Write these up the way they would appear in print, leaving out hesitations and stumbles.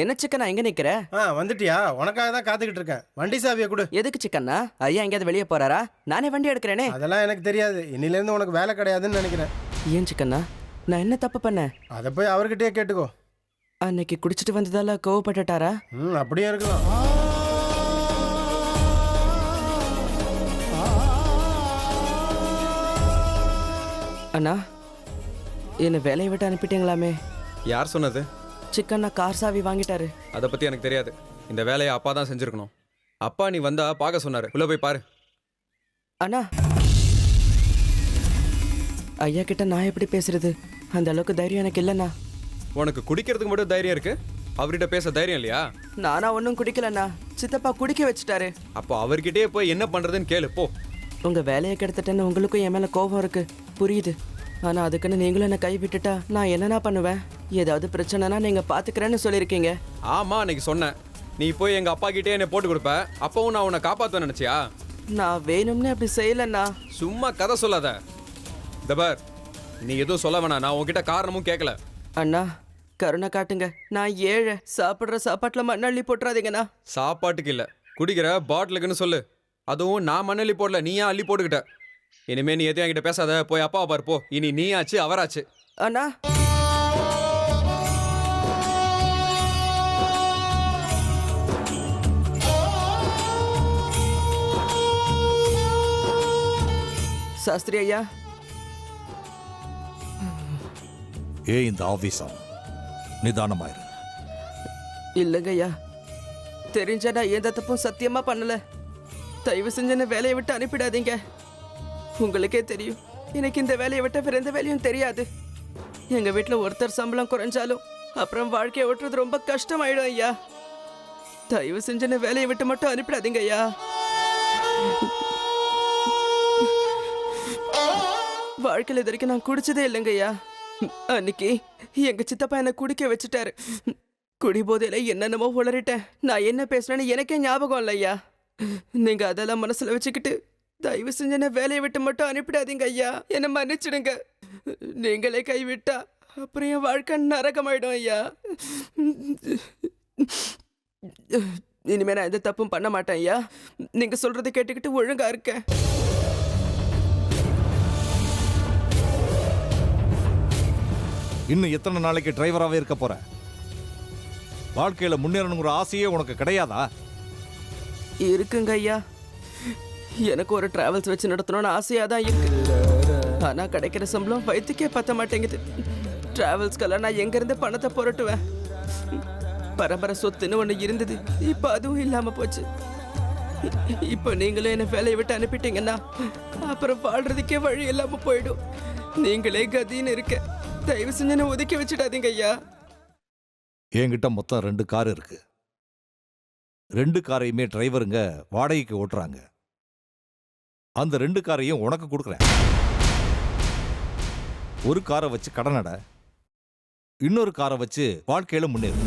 என்ன சிக்கனா எங்க நிக்கிற? வந்துட்டியா? உனக்காக தான் காத்துக்கிட்டு இருக்கேன். வண்டி சாவியை கொடு. எதுக்கு சிக்கன்னா? ஐயா எங்கேயாவது வெளியே போறாரா? நானே வண்டி எடுக்கிறேனே. அதெல்லாம் எனக்கு தெரியாது. இன்னிலேருந்து உனக்கு வேலை கிடையாதுன்னு நினைக்கிறேன். ஏன் சிக்கன்னா? நான் என்ன தப்பு பண்ணேன்? அதை போய் அவர்கிட்டயே கேட்டுக்கோ. அன்னைக்கு குடிச்சிட்டு வந்ததால கோவப்பட்டுட்டாரா? அப்படியே இருக்கலாம். அண்ணா, என்ன வேலையை விட்டு அனுப்பிட்டீங்களாமே? யார் சொன்னது? சிக்கன்னா கார் சாவி வாங்கிட்டாரு. அதை பற்றி எனக்கு தெரியாது. இந்த வேலையை அப்பா தான் செஞ்சுருக்கணும். அப்பா நீ வந்தா பார்க்க சொன்னார். உள்ளே போய் பாரு. அண்ணா, ஐயா கிட்ட நான் எப்படி பேசுறது? அந்த அளவுக்கு தைரியம் எனக்கு இல்லைண்ணா. உனக்கு குடிக்கிறதுக்கு மட்டும் தைரியம் இருக்கு, அவர்கிட்ட பேச தைரியம் இல்லையா? நானா ஒன்றும் குடிக்கலண்ணா. சித்தப்பா குடிக்க வச்சுட்டாரு. அப்போ அவர்கிட்டயே போய் என்ன பண்ணுறதுன்னு கேளு போ. உங்க வேலையை கெடுத்துட்டேன்னு உங்களுக்கும் என் மேல கோபம் இருக்கு, புரியுது. ஆனா அதுக்குன்னு நீங்களும் என்ன கை விட்டுட்டா நான் என்னண்ணா பண்ணுவேன்? ஏதாவது பிரச்சனைனா நீங்க பாத்துக்கிறேன்னு சொல்லியிருக்கீங்க. ஆமா, அன்னைக்கு சொன்னேன். நீ போய் எங்க அப்பா கிட்டே என்ன போட்டு கொடுப்ப. அப்பவும் நான் உன்னை காப்பாற்ற நினைச்சியா? நான் வேணும்னு அப்படி செய்யலண்ணா. சும்மா கதை சொல்லாத. தபார், நீ எதுவும் சொல்ல வேணாம். நான் உன்கிட்ட காரணமும் கேட்கல. அண்ணா, கருணை காட்டுங்க. நான் ஏழை. சாப்பிட்ற சாப்பாட்டுல மண்ணள்ளி போட்டுறாதீங்கண்ணா. சாப்பாட்டுக்கு இல்லை, குடிக்கிற பாட்டிலுக்குன்னு சொல்லு. அதுவும் நான் மண்ணள்ளி போடல, நீயா அள்ளி போட்டுக்கிட்ட. இனிமே நீ எதையும் என்கிட்ட பேசாத. போய் அப்பாவை பாரு போ. இனி நீ ஆச்சு அவராச்சு. அண்ணா, சாஸ்திரி ஐயா. இந்த ஆபீஸம் நிதானமாயிரு. இல்லைங்க ஐயா, தெரிஞ்ச நான் எந்த தப்பும் சத்தியமா பண்ணல. தயவு செஞ்சு என்ன வேலையை விட்டு அனுப்பிடாதீங்க. உங்களுக்கே தெரியும், எனக்கு இந்த வேலையை விட்ட வேற எந்த வேலையும் தெரியாது. எங்க வீட்டில் ஒருத்தர் சம்பளம் குறைஞ்சாலும் அப்புறம் வாழ்க்கையை ஓட்டுறது ரொம்ப கஷ்டமாயிடும் ஐயா. தயவு செஞ்சு என்ன வேலையை விட்டு மட்டும் அனுப்பிடாதீங்க ஐயா. வாழ்க்கையில் இது வரைக்கும் நான் குடிச்சதே இல்லைங்க ஐயா. அன்னைக்கு எங்க சித்தப்பா என்ன குடிக்க வச்சுட்டாரு. குடி போதையில என்னென்னமோ உளறிட்டேன். நான் என்ன பேசுறேன்னு எனக்கே ஞாபகம் இல்லை ஐயா. நீங்க அதெல்லாம் மனசுல வச்சுக்கிட்டு தயவு செஞ்ச என்ன வேலையை விட்டு மட்டும் அனுப்பிடாதீங்க ஐயா. என்ன மன்னிச்சிடுங்க. நீங்களே கைவிட்டா அப்புறம் என் வாழ்க்கை நரகமாயிடும் ஐயா. இனிமே நான் எந்த தப்பும் பண்ண மாட்டேன் ஐயா. நீங்க சொல்றதை கேட்டுக்கிட்டு ஒழுங்கா இருக்கேன். இன்னும் எத்தனை நாளைக்கு டிரைவராகவே இருக்க போற? வாழ்க்கையில முன்னேறணுங்கிற ஆசையே உனக்கு கிடையாதா? இருக்குங்க ஐயா. எனக்கு ஒரு டிராவல்ஸ் வச்சு நடத்தணும்னு ஆசையாக தான் இருக்கு. ஆனால் கிடைக்கிற சம்பளம் வயிற்றுக்கே பத்த மாட்டேங்குது. டிராவல்ஸ்க்கெல்லாம் நான் எங்கேருந்து பணத்தை புரட்டுவேன்? பரம்பரை சொத்துன்னு ஒன்று இருந்தது, இப்போ அதுவும் இல்லாமல் போச்சு. இப்போ நீங்களும் என்னை வேலையை விட்டு அனுப்பிட்டீங்கன்னா அப்புறம் வாழ்றதுக்கே வழி இல்லாமல் போயிடும். நீங்களே கதின்னு இருக்க. தயவு செஞ்சு என்ன ஒதுக்கி வச்சுடாதீங்க ஐயா. என்கிட்ட மொத்தம் 2 கார் இருக்கு. 2 காரையுமே டிரைவருங்க வாடகைக்கு ஓட்டுறாங்க. அந்த 2 காரையும் உனக்கு கொடுக்குறேன். ஒரு காரை வச்சு கடனட, இன்னொரு காரை வச்சு வாழ்க்கையில முன்னேறு.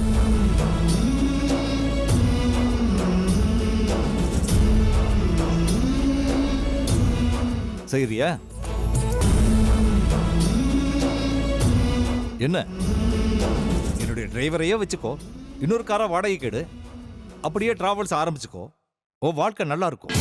சரியா? என்ன, என்னுடைய டிரைவரையே வச்சுக்கோ, இன்னொரு காரை வாடகைக்கு எடு, அப்படியே டிராவல்ஸ் ஆரம்பிச்சுக்கோ. உன் வாழ்க்கை நல்லா இருக்கும்.